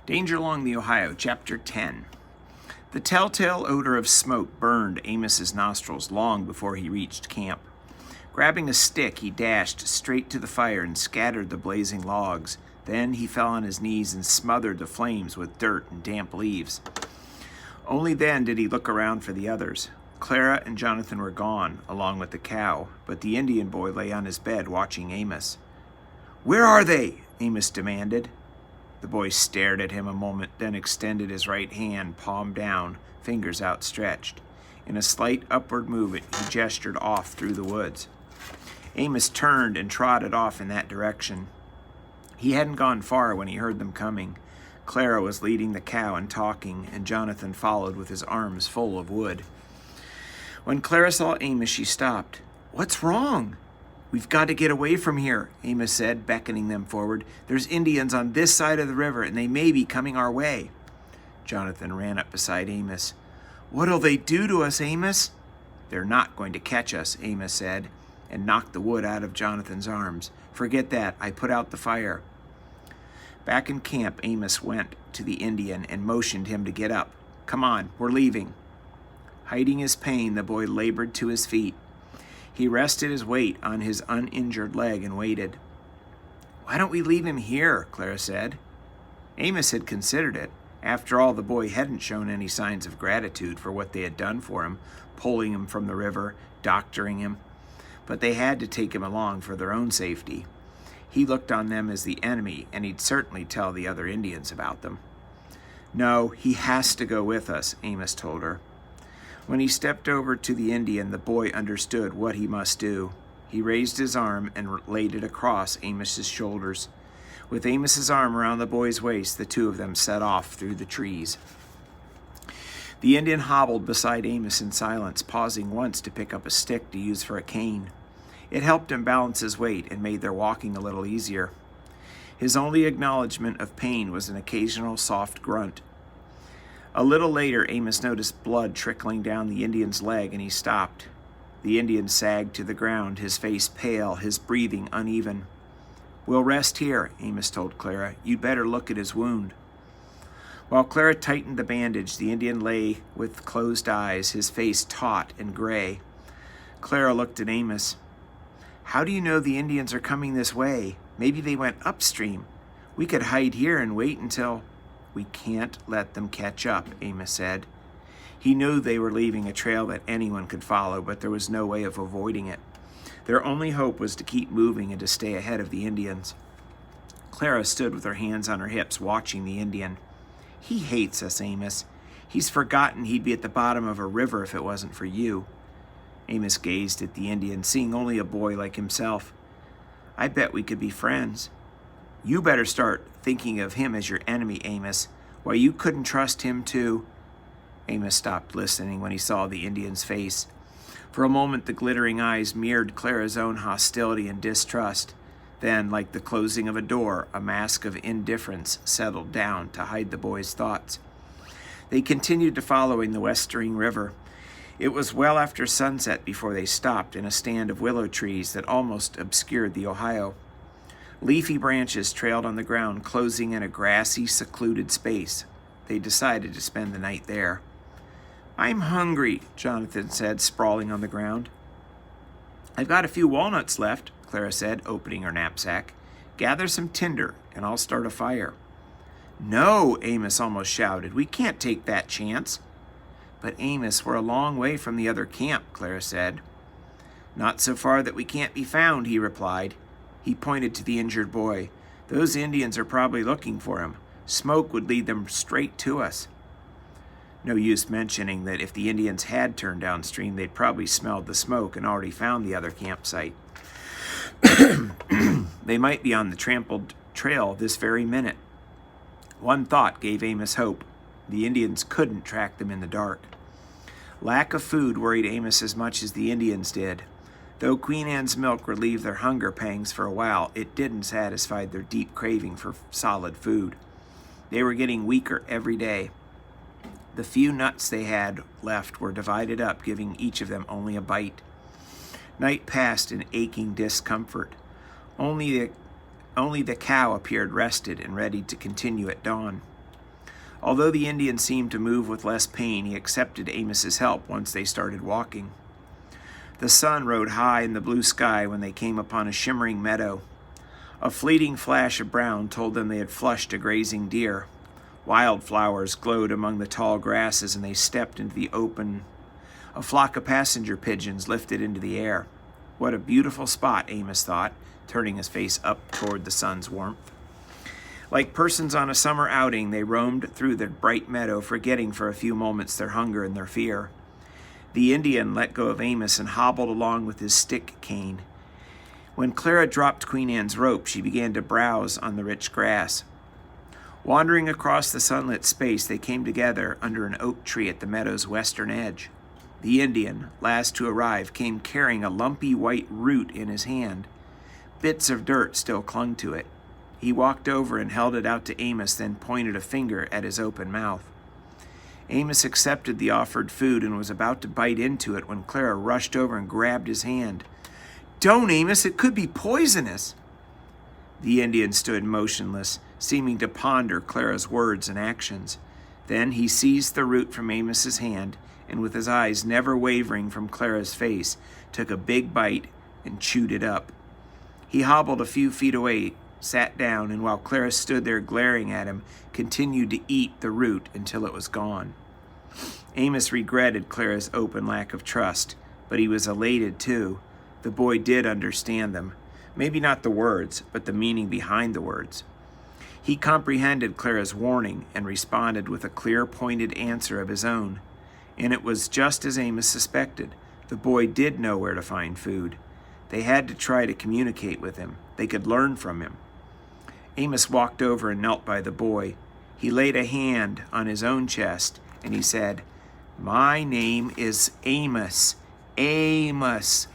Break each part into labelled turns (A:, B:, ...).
A: Danger Along the Ohio, Chapter 10. The telltale odor of smoke burned Amos's nostrils long before he reached camp. Grabbing a stick, he dashed straight to the fire and scattered the blazing logs. Then he fell on his knees and smothered the flames with dirt and damp leaves. Only then did he look around for the others. Clara and Jonathan were gone, along with the cow, but the Indian boy lay on his bed watching Amos. "Where are they?" Amos demanded. The boy stared at him a moment, then extended his right hand, palm down, fingers outstretched. In a slight upward movement, he gestured off through the woods. Amos turned and trotted off in that direction. He hadn't gone far when he heard them coming. Clara was leading the cow and talking, and Jonathan followed with his arms full of wood. When Clara saw Amos, she stopped. "What's wrong?" "We've got to get away from here," Amos said, beckoning them forward. "There's Indians on this side of the river, and they may be coming our way." Jonathan ran up beside Amos. "What'll they do to us, Amos?" "They're not going to catch us," Amos said, and knocked the wood out of Jonathan's arms. "Forget that. I put out the fire." Back in camp, Amos went to the Indian and motioned him to get up. "Come on, we're leaving." Hiding his pain, the boy labored to his feet. He rested his weight on his uninjured leg and waited. "Why don't we leave him here?" Clara said. Amos had considered it. After all, the boy hadn't shown any signs of gratitude for what they had done for him, pulling him from the river, doctoring him. But they had to take him along for their own safety. He looked on them as the enemy, and he'd certainly tell the other Indians about them. "No, he has to go with us," Amos told her. When he stepped over to the Indian, the boy understood what he must do. He raised his arm and laid it across Amos's shoulders. With Amos's arm around the boy's waist, the two of them set off through the trees. The Indian hobbled beside Amos in silence, pausing once to pick up a stick to use for a cane. It helped him balance his weight and made their walking a little easier. His only acknowledgement of pain was an occasional soft grunt. A little later, Amos noticed blood trickling down the Indian's leg, and he stopped. The Indian sagged to the ground, his face pale, his breathing uneven. "We'll rest here," Amos told Clara. "You'd better look at his wound." While Clara tightened the bandage, the Indian lay with closed eyes, his face taut and gray. Clara looked at Amos. "How do you know the Indians are coming this way? Maybe they went upstream. We could hide here and wait until—" "We can't let them catch up," Amos said. He knew they were leaving a trail that anyone could follow, but there was no way of avoiding it. Their only hope was to keep moving and to stay ahead of the Indians. Clara stood with her hands on her hips, watching the Indian. "He hates us, Amos. He's forgotten he'd be at the bottom of a river if it wasn't for you." Amos gazed at the Indian, seeing only a boy like himself. "I bet we could be friends." "You better start thinking of him as your enemy, Amos. Why, you couldn't trust him too." Amos stopped listening when he saw the Indian's face. For a moment, the glittering eyes mirrored Clara's own hostility and distrust. Then, like the closing of a door, a mask of indifference settled down to hide the boy's thoughts. They continued to follow the westering river. It was well after sunset before they stopped in a stand of willow trees that almost obscured the Ohio. Leafy branches trailed on the ground, closing in a grassy, secluded space. They decided to spend the night there. "I'm hungry," Jonathan said, sprawling on the ground. "I've got a few walnuts left," Clara said, opening her knapsack. "Gather some tinder, and I'll start a fire." "No," Amos almost shouted. "We can't take that chance." "But Amos, we're a long way from the other camp," Clara said. "Not so far that we can't be found," he replied. He pointed to the injured boy. "Those Indians are probably looking for him. Smoke would lead them straight to us." No use mentioning that if the Indians had turned downstream, they'd probably smelled the smoke and already found the other campsite. They might be on the trampled trail this very minute. One thought gave Amos hope. The Indians couldn't track them in the dark. Lack of food worried Amos as much as the Indians did. Though Queen Anne's milk relieved their hunger pangs for a while, it didn't satisfy their deep craving for solid food. They were getting weaker every day. The few nuts they had left were divided up, giving each of them only a bite. Night passed in aching discomfort. Only the cow appeared rested and ready to continue at dawn. Although the Indian seemed to move with less pain, he accepted Amos's help once they started walking. The sun rode high in the blue sky when they came upon a shimmering meadow. A fleeting flash of brown told them they had flushed a grazing deer. Wildflowers glowed among the tall grasses, and they stepped into the open. A flock of passenger pigeons lifted into the air. What a beautiful spot, Amos thought, turning his face up toward the sun's warmth. Like persons on a summer outing, they roamed through the bright meadow, forgetting for a few moments their hunger and their fear. The Indian let go of Amos and hobbled along with his stick cane. When Clara dropped Queen Anne's rope, she began to browse on the rich grass. Wandering across the sunlit space, they came together under an oak tree at the meadow's western edge. The Indian, last to arrive, came carrying a lumpy white root in his hand. Bits of dirt still clung to it. He walked over and held it out to Amos, then pointed a finger at his open mouth. Amos accepted the offered food and was about to bite into it when Clara rushed over and grabbed his hand. "Don't, Amos, it could be poisonous." The Indian stood motionless, seeming to ponder Clara's words and actions. Then he seized the root from Amos's hand, and with his eyes never wavering from Clara's face, took a big bite and chewed it up. He hobbled a few feet away, sat down, and while Clara stood there glaring at him, continued to eat the root until it was gone. Amos regretted Clara's open lack of trust, but he was elated too. The boy did understand them. Maybe not the words, but the meaning behind the words. He comprehended Clara's warning and responded with a clear, pointed answer of his own. And it was just as Amos suspected. The boy did know where to find food. They had to try to communicate with him. They could learn from him. Amos walked over and knelt by the boy. He laid a hand on his own chest, and he said, "My name is Amos. Amos."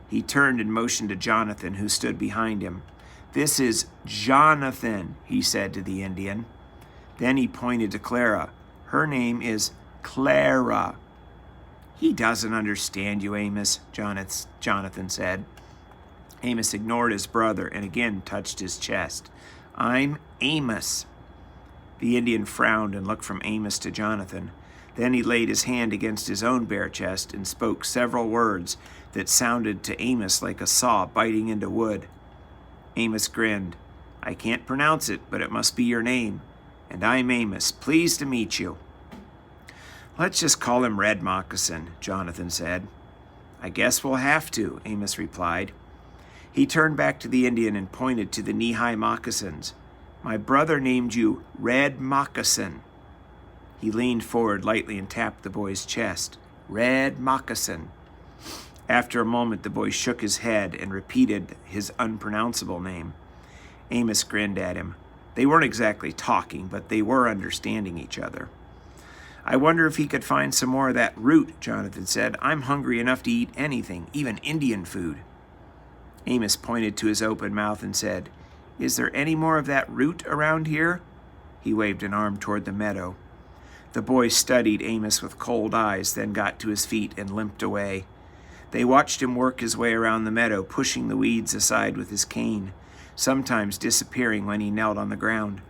A: He turned and motioned to Jonathan, who stood behind him. "This is Jonathan," he said to the Indian. Then he pointed to Clara. "Her name is Clara." "He doesn't understand you, Amos," Jonathan said. Amos ignored his brother and again touched his chest. "I'm Amos." The Indian frowned and looked from Amos to Jonathan. Then he laid his hand against his own bare chest and spoke several words that sounded to Amos like a saw biting into wood. Amos grinned. "I can't pronounce it, but it must be your name. And I'm Amos. Pleased to meet you." "Let's just call him Red Moccasin," Jonathan said. "I guess we'll have to," Amos replied. He turned back to the Indian and pointed to the knee-high moccasins. "My brother named you Red Moccasin." He leaned forward lightly and tapped the boy's chest. "Red Moccasin." After a moment, the boy shook his head and repeated his unpronounceable name. Amos grinned at him. They weren't exactly talking, but they were understanding each other. "I wonder if he could find some more of that root," Jonathan said. "I'm hungry enough to eat anything, even Indian food." Amos pointed to his open mouth and said, "Is there any more of that root around here?" He waved an arm toward the meadow. The boy studied Amos with cold eyes, then got to his feet and limped away. They watched him work his way around the meadow, pushing the weeds aside with his cane, sometimes disappearing when he knelt on the ground.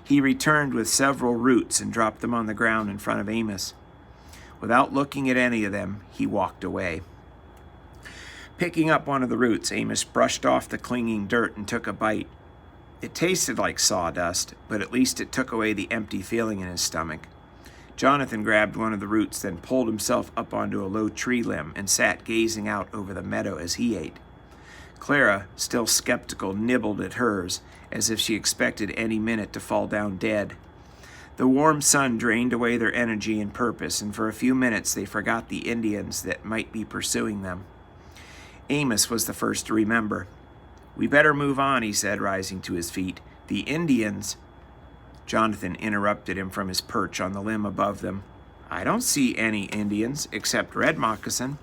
A: He returned with several roots and dropped them on the ground in front of Amos. Without looking at any of them, he walked away. Picking up one of the roots, Amos brushed off the clinging dirt and took a bite. It tasted like sawdust, but at least it took away the empty feeling in his stomach. Jonathan grabbed one of the roots, then pulled himself up onto a low tree limb and sat gazing out over the meadow as he ate. Clara, still skeptical, nibbled at hers, as if she expected any minute to fall down dead. The warm sun drained away their energy and purpose, and for a few minutes they forgot the Indians that might be pursuing them. Amos was the first to remember. "We better move on," he said, rising to his feet. "The Indians—" Jonathan interrupted him from his perch on the limb above them. "I don't see any Indians except Red Moccasin."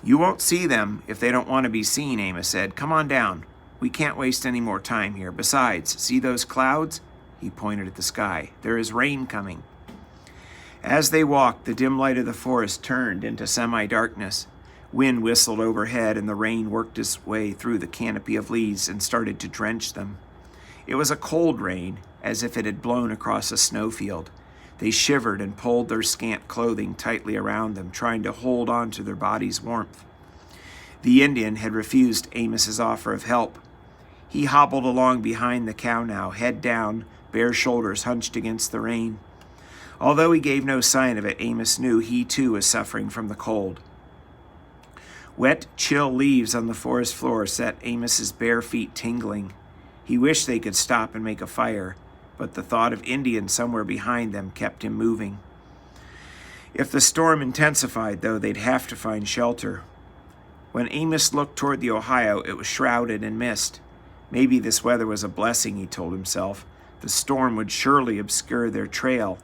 A: "You won't see them if they don't want to be seen," Amos said. "Come on down. We can't waste any more time here. Besides, see those clouds?" He pointed at the sky. "There is rain coming." As they walked, the dim light of the forest turned into semi-darkness. Wind whistled overhead, and the rain worked its way through the canopy of leaves and started to drench them. It was a cold rain, as if it had blown across a snowfield. They shivered and pulled their scant clothing tightly around them, trying to hold on to their bodies' warmth. The Indian had refused Amos's offer of help. He hobbled along behind the cow now, head down, bare shoulders hunched against the rain. Although he gave no sign of it, Amos knew he too was suffering from the cold. Wet, chill leaves on the forest floor set Amos's bare feet tingling. He wished they could stop and make a fire, but the thought of Indians somewhere behind them kept him moving. If the storm intensified, though, they'd have to find shelter. When Amos looked toward the Ohio, it was shrouded in mist. Maybe this weather was a blessing, he told himself. The storm would surely obscure their trail,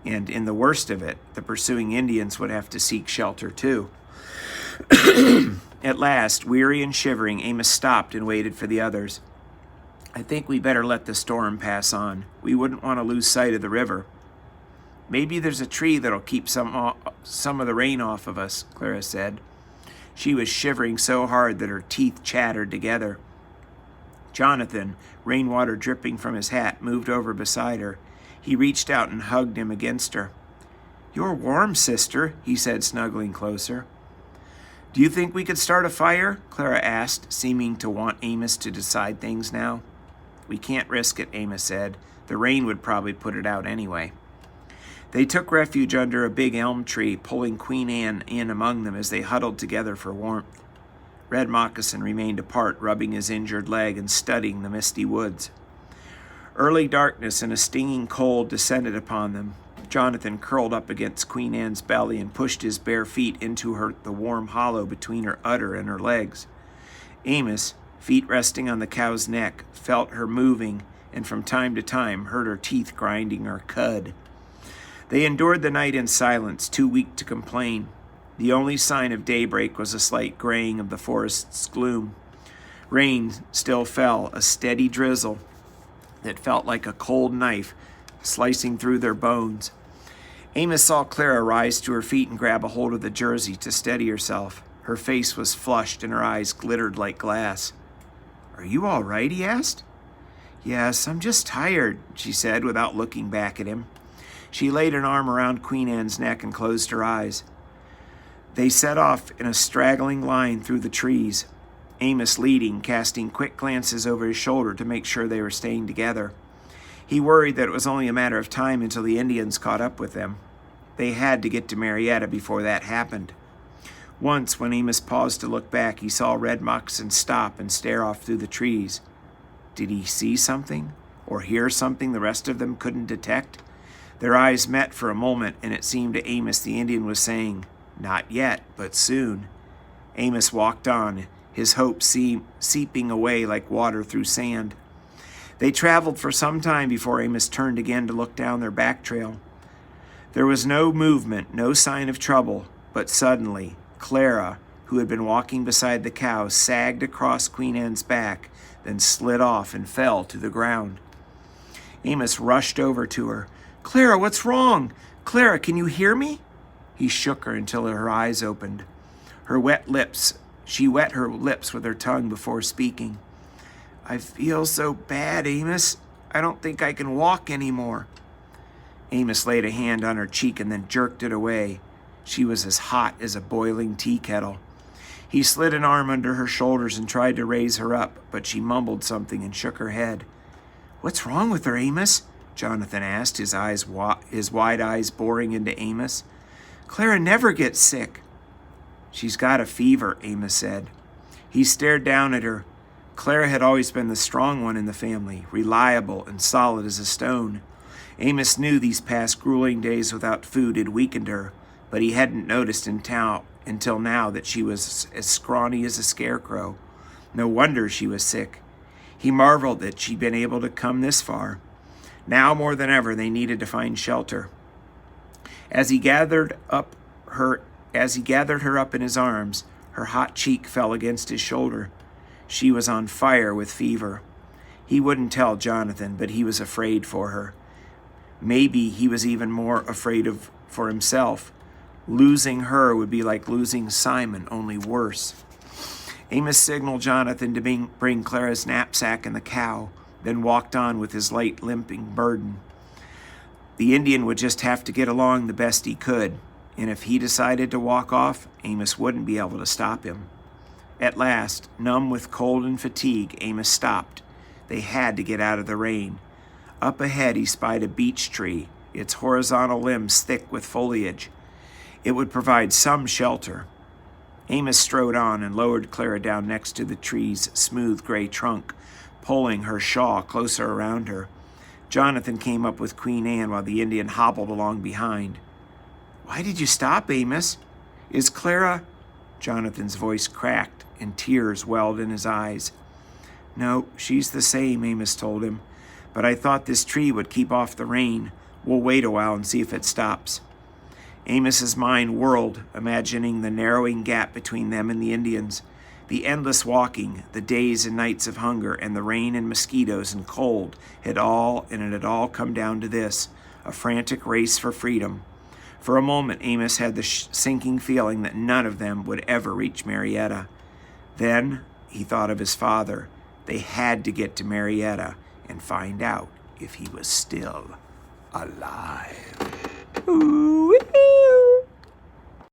A: and in the worst of it, the pursuing Indians would have to seek shelter too. At last, weary and shivering, Amos stopped and waited for the others. I think we better let the storm pass on. We wouldn't want to lose sight of the river. Maybe there's a tree that'll keep some of the rain off of us, Clara said. She was shivering so hard that her teeth chattered together. Jonathan, rainwater dripping from his hat, moved over beside her. He reached out and hugged him against her. You're warm, sister, he said, snuggling closer. Do you think we could start a fire? Clara asked, seeming to want Amos to decide things now. We can't risk it, Amos said. The rain would probably put it out anyway. They took refuge under a big elm tree, pulling Queen Anne in among them as they huddled together for warmth. Red Moccasin remained apart, rubbing his injured leg and studying the misty woods. Early darkness and a stinging cold descended upon them. Jonathan curled up against Queen Anne's belly and pushed his bare feet into the warm hollow between her udder and her legs. Amos, feet resting on the cow's neck, felt her moving and from time to time heard her teeth grinding her cud. They endured the night in silence, too weak to complain. The only sign of daybreak was a slight graying of the forest's gloom. Rain still fell, a steady drizzle that felt like a cold knife slicing through their bones. Amos saw Clara rise to her feet and grab a hold of the jersey to steady herself. Her face was flushed and her eyes glittered like glass. Are you all right? He asked. Yes, I'm just tired, she said without looking back at him. She laid an arm around Queen Anne's neck and closed her eyes. They set off in a straggling line through the trees, Amos leading, casting quick glances over his shoulder to make sure they were staying together. He worried that it was only a matter of time until the Indians caught up with them. They had to get to Marietta before that happened. Once, when Amos paused to look back, he saw Red Moccasin stop and stare off through the trees. Did he see something or hear something the rest of them couldn't detect? Their eyes met for a moment, and it seemed to Amos the Indian was saying, "Not yet, but soon." Amos walked on, his hopes seeping away like water through sand. They traveled for some time before Amos turned again to look down their back trail. There was no movement, no sign of trouble, but suddenly, Clara, who had been walking beside the cow, sagged across Queen Anne's back, then slid off and fell to the ground. Amos rushed over to her. Clara, what's wrong? Clara, can you hear me? He shook her until her eyes opened. She wet her lips with her tongue before speaking. I feel so bad, Amos. I don't think I can walk anymore. Amos laid a hand on her cheek and then jerked it away. She was as hot as a boiling tea kettle. He slid an arm under her shoulders and tried to raise her up, but she mumbled something and shook her head. What's wrong with her, Amos? Jonathan asked, his wide eyes boring into Amos. Clara never gets sick. She's got a fever, Amos said. He stared down at her. Clara had always been the strong one in the family, reliable and solid as a stone. Amos knew these past grueling days without food had weakened her, but he hadn't noticed until now that she was as scrawny as a scarecrow. No wonder she was sick. He marveled that she'd been able to come this far. Now more than ever, they needed to find shelter. As he gathered her up in his arms, her hot cheek fell against his shoulder. She was on fire with fever. He wouldn't tell Jonathan, but he was afraid for her. Maybe he was even more afraid for himself. Losing her would be like losing Simon, only worse. Amos signaled Jonathan to bring Clara's knapsack and the cow. then walked on with his light, limping burden. The Indian would just have to get along the best he could, and if he decided to walk off, Amos wouldn't be able to stop him. At last, numb with cold and fatigue, Amos stopped. They had to get out of the rain. Up ahead he spied a beech tree, its horizontal limbs thick with foliage. It would provide some shelter. Amos strode on and lowered Clara down next to the tree's smooth gray trunk, pulling her shawl closer around her. Jonathan came up with Queen Anne while the Indian hobbled along behind. "Why did you stop, Amos? Is Clara—" Jonathan's voice cracked and tears welled in his eyes. "No, she's the same," Amos told him. "But I thought this tree would keep off the rain. We'll wait a while and see if it stops." Amos's mind whirled, imagining the narrowing gap between them and the Indians. The endless walking, the days and nights of hunger, and the rain and mosquitoes and cold it had all come down to this, a frantic race for freedom. For a moment, Amos had the sinking feeling that none of them would ever reach Marietta. Then he thought of his father. They had to get to Marietta and find out if he was still alive. Ooh.